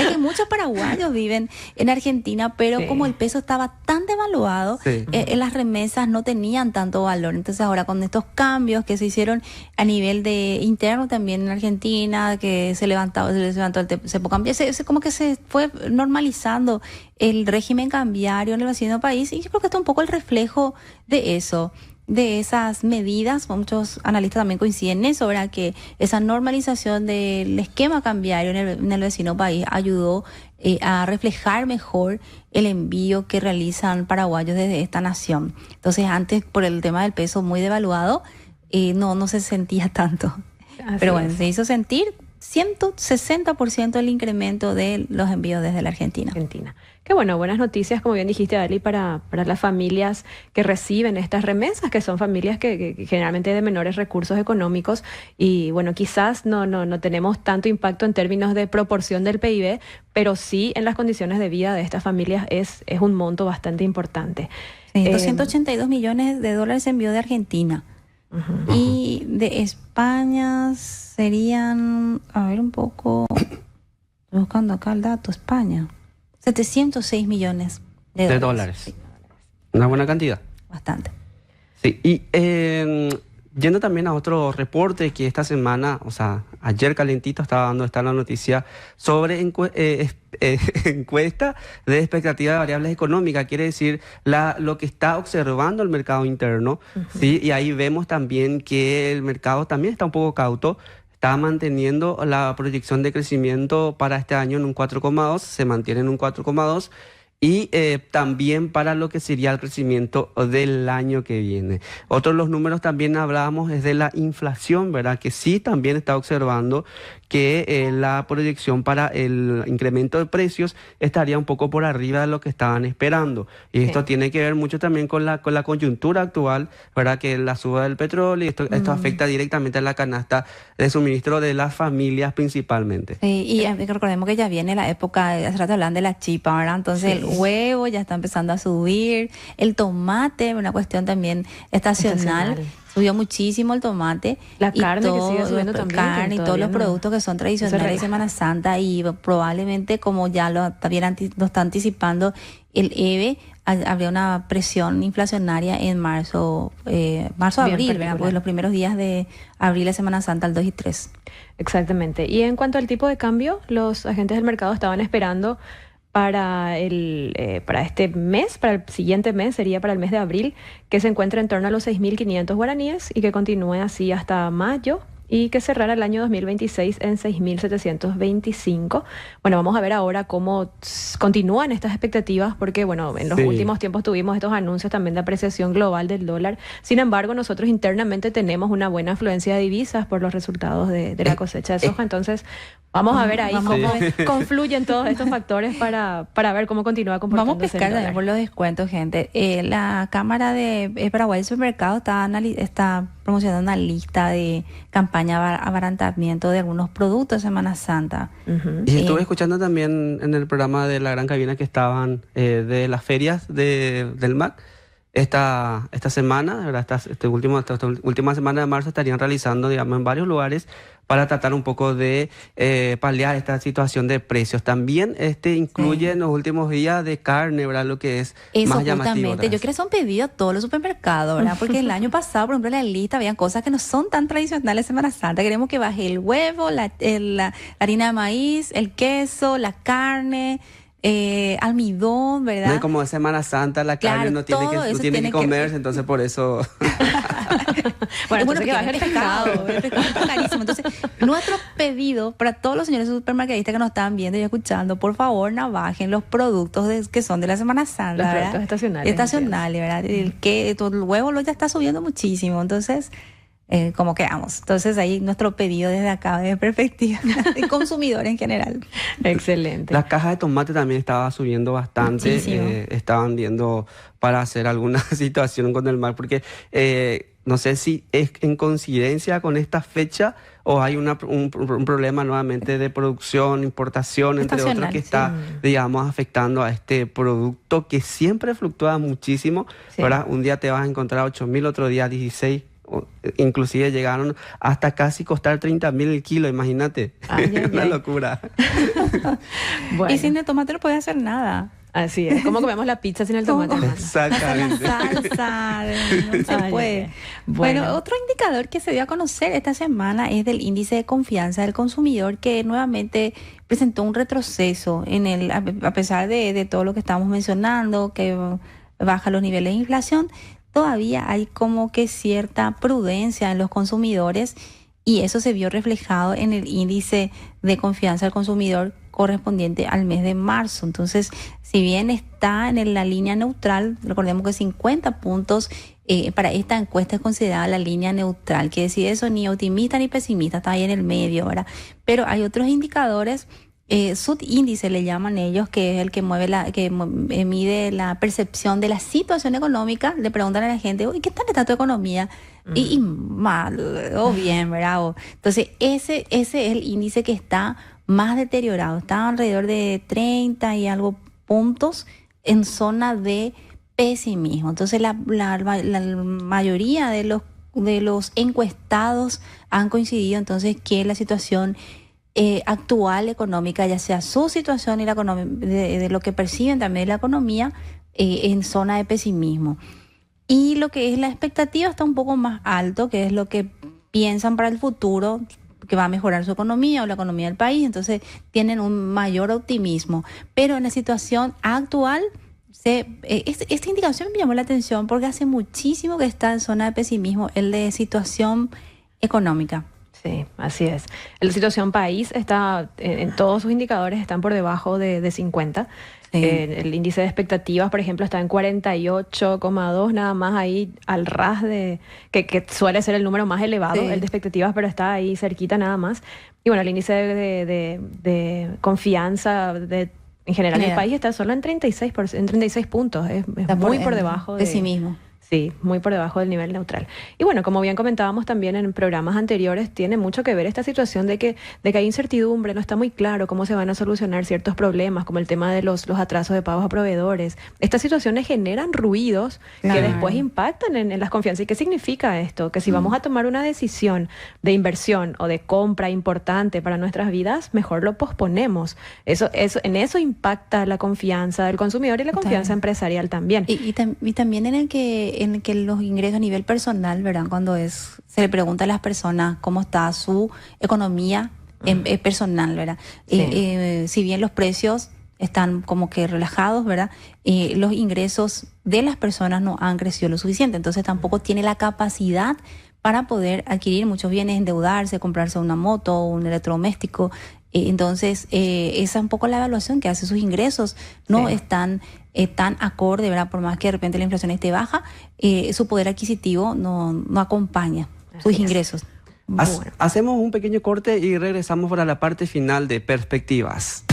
es que muchos paraguayos viven en Argentina, pero como el peso estaba tan devaluado, las remesas no tenían tanto valor. Entonces ahora con estos cambios que se hicieron a nivel de interno también en Argentina, que se levantó el cepo cambiario, como que se fue normalizando el régimen cambiario en el vecino país, y yo creo que esto es un poco el reflejo de eso, de esas medidas. Muchos analistas también coinciden en eso, ¿verdad? Que esa normalización del esquema cambiario en el vecino país ayudó a reflejar mejor el envío que realizan paraguayos desde esta nación. Entonces antes, por el tema del peso muy devaluado, no se sentía tanto. Pero bueno, se hizo sentir 160% el incremento de los envíos desde la Argentina. Qué bueno, buenas noticias, como bien dijiste, Ali, para las familias que reciben estas remesas, que son familias que generalmente de menores recursos económicos. Y bueno, quizás no tenemos tanto impacto en términos de proporción del PIB, pero sí en las condiciones de vida de estas familias es un monto bastante importante. 282 millones de dólares envió de Argentina. Y de España serían, a ver un poco, estoy buscando acá el dato, España, 706 millones de dólares. Sí. Una buena cantidad. Bastante. Sí, y yendo también a otro reporte que esta semana, o sea, ayer calentito estaba dando la noticia sobre encuesta de expectativa de variables económicas, quiere decir lo que está observando el mercado interno, ¿sí? Y ahí vemos también que el mercado también está un poco cauto, está manteniendo la proyección de crecimiento para este año en un 4,2, se mantiene en un 4,2, y también para lo que sería el crecimiento del año que viene. Otro de los números también hablábamos es de la inflación, ¿verdad? Que sí también está observando que la proyección para el incremento de precios estaría un poco por arriba de lo que estaban esperando. Y esto tiene que ver mucho también con la coyuntura actual, ¿verdad? Que la suba del petróleo, y esto afecta directamente a la canasta de suministro de las familias principalmente. Y recordemos que ya viene la época, hace rato hablan de la chipa, ¿verdad? Entonces el huevo ya está empezando a subir, el tomate, una cuestión también estacional. Subió muchísimo el tomate. La carne que sigue subiendo también. Carne y todos los productos que son tradicionales de Semana Santa, y probablemente, como ya lo está anticipando el EVE, habría una presión inflacionaria en marzo-abril, ¿verdad? Pues los primeros días de abril de Semana Santa, el 2 y 3. Exactamente. Y en cuanto al tipo de cambio, los agentes del mercado estaban esperando para este mes, para el siguiente mes, sería para el mes de abril, que se encuentre en torno a los 6.500 guaraníes y que continúe así hasta mayo, y que cerrara el año 2026 en 6.725. Bueno, vamos a ver ahora cómo continúan estas expectativas, porque bueno, en los últimos tiempos tuvimos estos anuncios también de apreciación global del dólar. Sin embargo, nosotros internamente tenemos una buena afluencia de divisas por los resultados de la cosecha de soja. Entonces, vamos a ver ahí cómo confluyen todos estos factores para ver cómo continúa comportándose. Vamos a pescar también por los descuentos, gente. La Cámara de Paraguay de Supermercados está promocionando una lista de campaña de abaratamiento de algunos productos de Semana Santa. Y estuve escuchando también en el programa de la Gran Cabina que estaban de las ferias del MAC. Esta semana, ¿verdad? Esta última semana de marzo estarían realizando, digamos, en varios lugares para tratar un poco de paliar esta situación de precios. También incluye en los últimos días de carne, ¿verdad? Lo que es eso, más llamativo. Justamente, yo quiero hacer un pedido a todos los supermercados, ¿verdad? Porque el año pasado, por ejemplo, en la lista habían cosas que no son tan tradicionales de Semana Santa. Queremos que baje el huevo, la harina de maíz, el queso, la carne, almidón, ¿verdad? No, y como es Semana Santa, la carne no tiene que comerse, entonces por eso... Bueno, que baje el pescado. El pescado está carísimo. Entonces, nuestro pedido para todos los señores supermercadistas que nos están viendo y escuchando, por favor, no bajen los productos que son de la Semana Santa, los ¿verdad? Productos estacionales, ¿verdad? El huevo ya está subiendo muchísimo, entonces... como quedamos. Entonces ahí nuestro pedido desde acá, desde perspectiva de consumidor en general. Excelente. La caja de tomate también estaba subiendo bastante. Estaban viendo para hacer alguna situación con el mar, porque no sé si es en coincidencia con esta fecha o hay un problema nuevamente de producción, importación, entre otros, que está, digamos, afectando a este producto que siempre fluctúa muchísimo. ¿Verdad? Un día te vas a encontrar 8.000, otro día 16. Inclusive llegaron hasta casi costar 30.000 el kilo, imagínate. Una locura. Bueno. Y sin el tomate no puedes hacer nada. Así es, como comemos la pizza sin el tomate. Exactamente. La salsa, no se puede. Bueno, otro indicador que se dio a conocer esta semana es del índice de confianza del consumidor, que nuevamente presentó un retroceso a pesar de todo lo que estamos mencionando, que baja los niveles de inflación. Todavía hay como que cierta prudencia en los consumidores, y eso se vio reflejado en el índice de confianza del consumidor correspondiente al mes de marzo. Entonces, si bien está en la línea neutral, recordemos que 50 puntos para esta encuesta es considerada la línea neutral, que decide eso, ni optimista ni pesimista, está ahí en el medio, ¿verdad? Pero hay otros indicadores, subíndice le llaman ellos, que es el que mide la percepción de la situación económica. Le preguntan a la gente, uy, ¿qué tal está tu economía? Y mal o bien, ¿verdad? Entonces ese es el índice que está más deteriorado, está alrededor de 30 y algo puntos en zona de pesimismo. Entonces la mayoría de los encuestados han coincidido entonces que la situación actual económica, ya sea su situación y la de lo que perciben también de la economía, en zona de pesimismo. Y lo que es la expectativa está un poco más alto, que es lo que piensan para el futuro, que va a mejorar su economía o la economía del país. Entonces tienen un mayor optimismo. Pero en la situación actual, esta indicación me llamó la atención porque hace muchísimo que está en zona de pesimismo el de situación económica. Sí, así es. La situación país está, en todos sus indicadores están por debajo de 50. Sí. El índice de expectativas, por ejemplo, está en 48,2, nada más ahí al ras de que suele ser el número más elevado, el de expectativas, pero está ahí cerquita nada más. Y bueno, el índice de confianza en general del país está solo en 36 puntos, es muy por debajo de sí mismo. Sí, muy por debajo del nivel neutral. Y bueno, como bien comentábamos también en programas anteriores, tiene mucho que ver esta situación de que hay incertidumbre, no está muy claro cómo se van a solucionar ciertos problemas, como el tema de los atrasos de pagos a proveedores. Estas situaciones generan ruidos que después impactan en las confianzas. ¿Y qué significa esto? Que si vamos a tomar una decisión de inversión o de compra importante para nuestras vidas, mejor lo posponemos. En eso impacta la confianza del consumidor y la confianza empresarial también. Y también en el que los ingresos a nivel personal, ¿verdad? Cuando se le pregunta a las personas cómo está su economía personal, ¿verdad? Sí. Si bien los precios están como que relajados, ¿verdad? Los ingresos de las personas no han crecido lo suficiente, entonces tampoco tiene la capacidad para poder adquirir muchos bienes, endeudarse, comprarse una moto, un electrodoméstico. Entonces, esa es un poco la evaluación que hace. Sus ingresos no están tan acorde, ¿verdad? Por más que de repente la inflación esté baja, su poder adquisitivo no acompaña sus ingresos. Hacemos un pequeño corte y regresamos para la parte final de Perspectivas.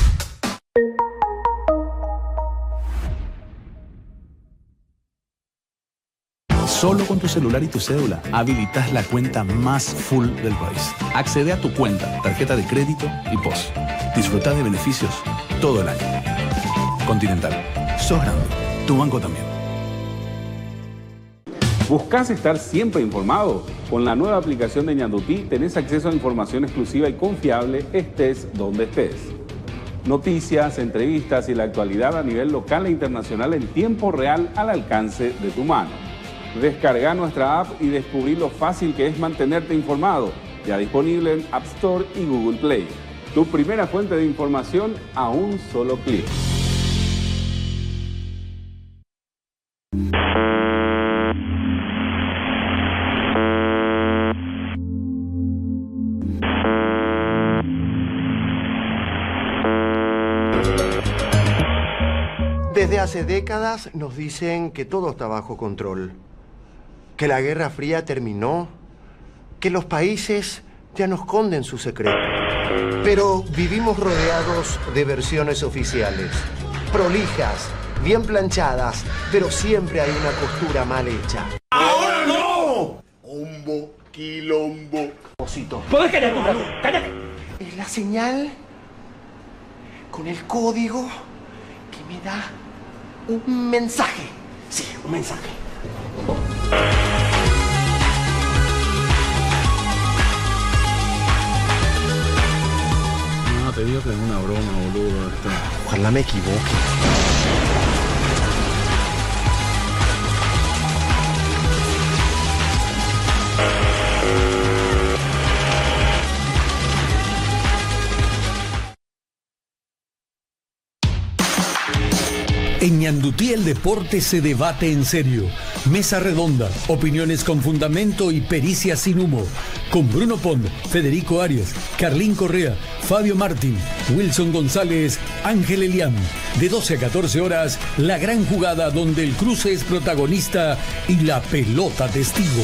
Solo con tu celular y tu cédula habilitas la cuenta más full del país. Accede a tu cuenta, tarjeta de crédito y POS. Disfruta de beneficios todo el año. Continental, sos grande. Tu banco también. ¿Buscas estar siempre informado? Con la nueva aplicación de Ñandutí tenés acceso a información exclusiva y confiable estés donde estés. Noticias, entrevistas y la actualidad a nivel local e internacional en tiempo real al alcance de tu mano. Descarga nuestra app y descubrí lo fácil que es mantenerte informado. Ya disponible en App Store y Google Play. Tu primera fuente de información a un solo clic. Desde hace décadas nos dicen que todo está bajo control, que la Guerra Fría terminó, que los países ya no esconden sus secretos. Pero vivimos rodeados de versiones oficiales, prolijas, bien planchadas, pero siempre hay una costura mal hecha. ¡Ahora no! Hombo, quilombo. ¿Puedes callar? ¡Cállate! Es la señal con el código que me da un mensaje. Sí, un mensaje. No, te digo que es una broma, boludo. Ojalá me equivoque. En Ñandutí el deporte se debate en serio. Mesa redonda, opiniones con fundamento y pericia sin humo. Con Bruno Pond, Federico Arias, Carlín Correa, Fabio Martín, Wilson González, Ángel Elián. De 12 a 14 horas, la gran jugada donde el cruce es protagonista y la pelota testigo.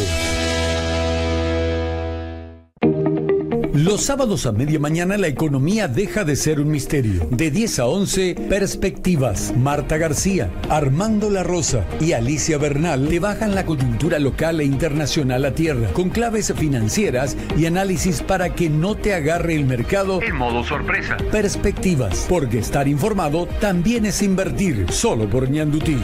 Los sábados a media mañana la economía deja de ser un misterio. De 10 a 11, Perspectivas. Marta García, Armando La Rosa y Alicia Bernal te bajan la coyuntura local e internacional a tierra, con claves financieras y análisis para que no te agarre el mercado en modo sorpresa. Perspectivas, porque estar informado también es invertir, solo por Ñandutí.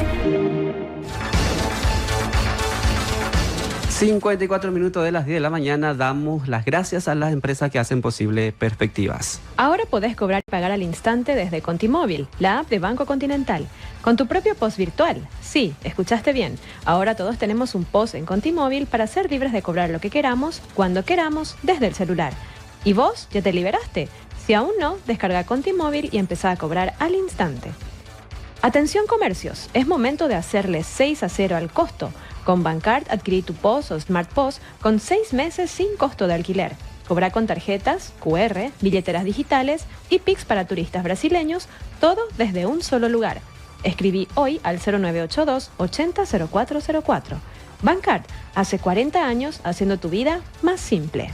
54 minutos de las 10 de la mañana, damos las gracias a las empresas que hacen posible Perspectivas. Ahora podés cobrar y pagar al instante desde Contimóvil, la app de Banco Continental, con tu propio POS virtual. Sí, escuchaste bien. Ahora todos tenemos un POS en Contimóvil para ser libres de cobrar lo que queramos, cuando queramos, desde el celular. ¿Y vos ya te liberaste? Si aún no, descarga Contimóvil y empezá a cobrar al instante. Atención comercios, es momento de hacerle 6-0 al costo. Con Bancard adquirí tu POS o Smart POS con 6 meses sin costo de alquiler. Cobra con tarjetas, QR, billeteras digitales y Pix para turistas brasileños, todo desde un solo lugar. Escribí hoy al 0982 800404. Bancard, hace 40 años haciendo tu vida más simple.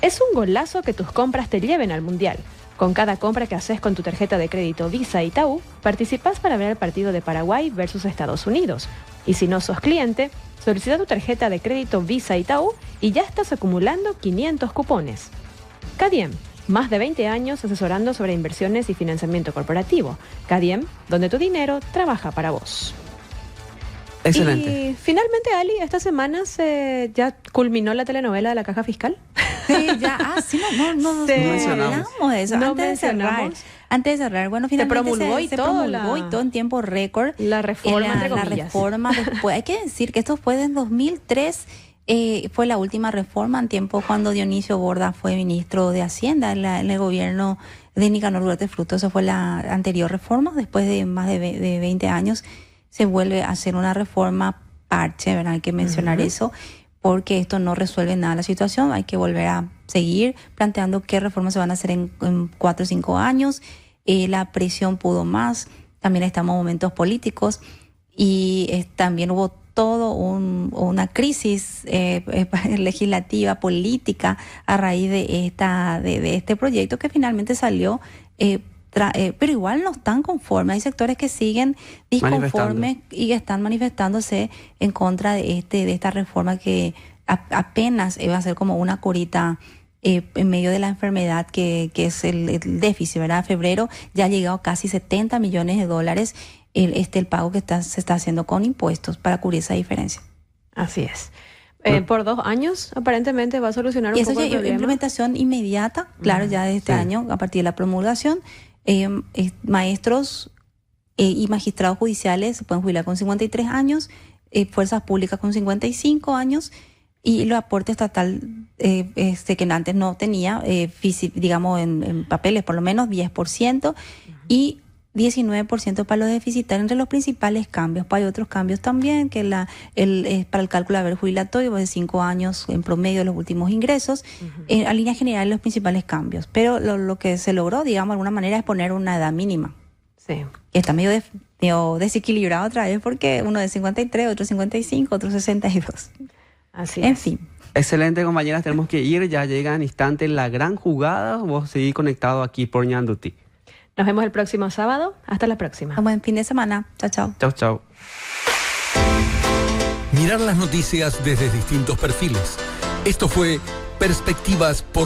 Es un golazo que tus compras te lleven al Mundial. Con cada compra que haces con tu tarjeta de crédito Visa Itaú, participás para ver el partido de Paraguay versus Estados Unidos. Y si no sos cliente, solicita tu tarjeta de crédito Visa Itaú y ya estás acumulando 500 cupones. Cadiem, más de 20 años asesorando sobre inversiones y financiamiento corporativo. Cadiem, donde tu dinero trabaja para vos. Excelente. Y finalmente, Ali, esta semana ya culminó la telenovela de la Caja Fiscal. Sí, ya. Sí, no hablamos de eso. No Antes de cerrar, bueno, finalmente se promulgó y todo en tiempo récord. La reforma, entre comillas. La reforma después. Hay que decir que esto fue en 2003. Fue la última reforma en tiempo cuando Dionisio Borda fue ministro de Hacienda en el gobierno de Nicanor Huerta Fruto. Esa fue la anterior reforma. Después de más de 20 años se vuelve a hacer una reforma parche, ¿verdad? Hay que mencionar eso, porque esto no resuelve nada la situación. Hay que volver a seguir planteando qué reformas se van a hacer en 4 o 5 años. La presión pudo más. También estamos en momentos políticos y también hubo una crisis legislativa, política, a raíz de este proyecto que finalmente salió, pero igual no están conformes. Hay sectores que siguen disconformes y que están manifestándose en contra de esta reforma que apenas va a ser como una curita en medio de la enfermedad que es el déficit, ¿verdad? Febrero ya ha llegado a casi $70 millones el pago que se está haciendo con impuestos para cubrir esa diferencia. Así es. Por 2 años aparentemente va a solucionar un poco el problema. Implementación inmediata, claro, ya de este año, a partir de la promulgación. Maestros y magistrados judiciales se pueden jubilar con 53 años, fuerzas públicas con 55 años, y los aportes estatal que antes no tenía, digamos en papeles por lo menos 10%, y 19% para los deficitarios. Entre los principales cambios, hay otros cambios también, que para el cálculo de haber jubilatorio de 5 años en promedio de los últimos ingresos. A línea general, los principales cambios. Pero lo que se logró, digamos, de alguna manera, es poner una edad mínima. Sí. Y está medio desequilibrado otra vez, porque uno de 53, otro 55, otro 62. Así en es. fin. Excelente, compañeras. Tenemos que ir. Ya llega en instante la gran jugada. Vos seguís conectado aquí por Ñanduti. Nos vemos el próximo sábado. Hasta la próxima. Un buen fin de semana. Chao, chao. Chao, chao. Mirar las noticias desde distintos perfiles. Esto fue Perspectivas por